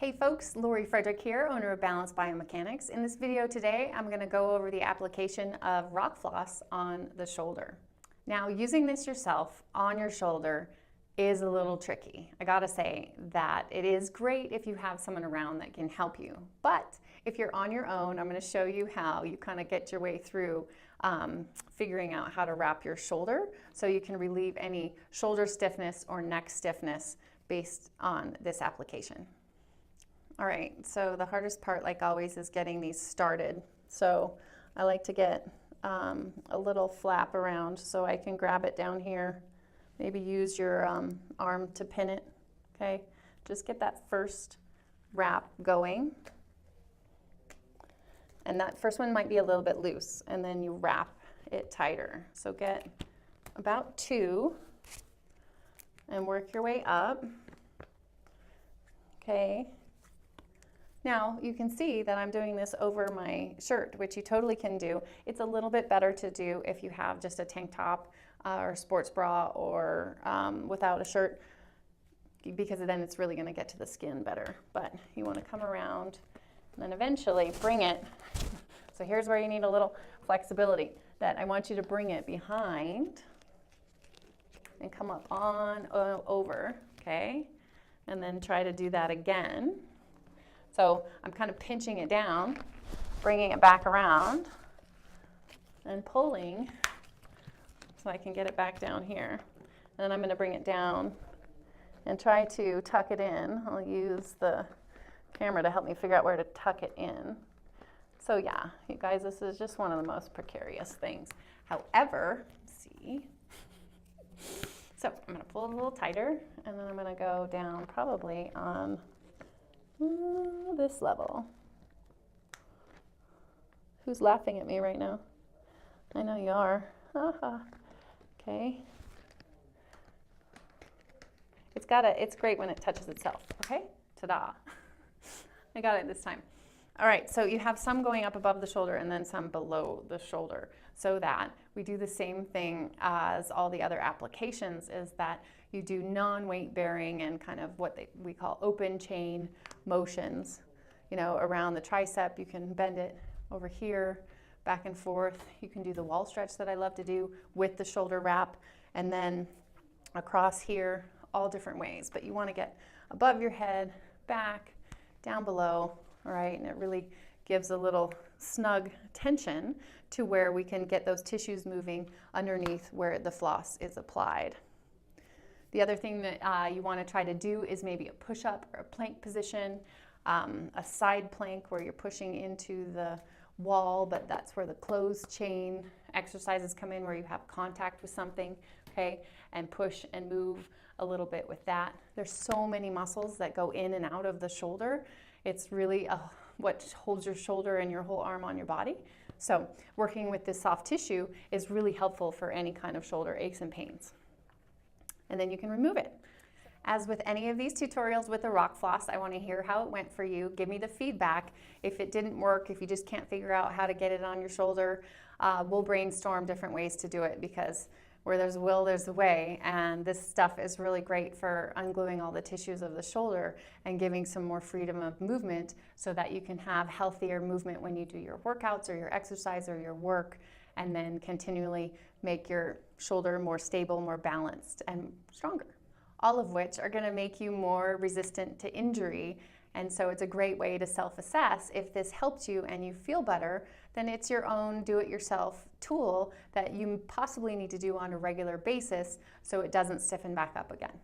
Hey folks, Lori Frederick here, owner of Balance Biomechanics. In this video today, I'm going to go over the application of RockFloss on the shoulder. Now, using this yourself on your shoulder is a little tricky. I gotta say that it is great if you have someone around that can help you. But if you're on your own, I'm going to show you how you kind of get your way through figuring out how to wrap your shoulder so you can relieve any shoulder stiffness or neck stiffness based on this application. All right, so the hardest part, like always, is getting these started. So I like to get a little flap around so I can grab it down here. Maybe use your arm to pin it, okay? Just get that first wrap going. And that first one might be a little bit loose, and then you wrap it tighter. So get about 2 and work your way up, okay? Now, you can see that I'm doing this over my shirt, which you totally can do. It's a little bit better to do if you have just a tank top or a sports bra or without a shirt, because then it's really going to get to the skin better. But you want to come around and then eventually bring it. So here's where you need a little flexibility, that I want you to bring it behind and come up on over, okay? And then try to do that again. So I'm kind of pinching it down, bringing it back around, and pulling so I can get it back down here. And then I'm going to bring it down and try to tuck it in. I'll use the camera to help me figure out where to tuck it in. So yeah, you guys, this is just one of the most precarious things. However, see, so I'm going to pull it a little tighter, and then I'm going to go down probably on this level. Who's laughing at me right now? I know you are. Okay. It's great when it touches itself. Okay? Ta-da. I got it this time. All right, so you have some going up above the shoulder and then some below the shoulder, so that we do the same thing as all the other applications, is that you do non-weight bearing and kind of what we call open chain motions, you know, around the tricep. You can bend it over here, back and forth. You can do the wall stretch that I love to do with the shoulder wrap, and then across here, all different ways. But you want to get above your head, back, down below, all right? And it really gives a little snug tension to where we can get those tissues moving underneath where the floss is applied. The other thing that you want to try to do is maybe a push-up or a plank position, a side plank where you're pushing into the wall, but that's where the closed chain exercises come in, where you have contact with something, okay, and push and move a little bit with that. There's so many muscles that go in and out of the shoulder. It's really what holds your shoulder and your whole arm on your body. So working with this soft tissue is really helpful for any kind of shoulder aches and pains. And then you can remove it. As with any of these tutorials with the RockFloss, I want to hear how it went for you. Give me the feedback. If it didn't work, if you just can't figure out how to get it on your shoulder, we'll brainstorm different ways to do it, because where there's a will, there's a way. And this stuff is really great for ungluing all the tissues of the shoulder and giving some more freedom of movement so that you can have healthier movement when you do your workouts or your exercise or your work, and then continually make your shoulder more stable, more balanced, and stronger. All of which are going to make you more resistant to injury. And so it's a great way to self-assess. If this helps you and you feel better, then it's your own do-it-yourself tool that you possibly need to do on a regular basis so it doesn't stiffen back up again.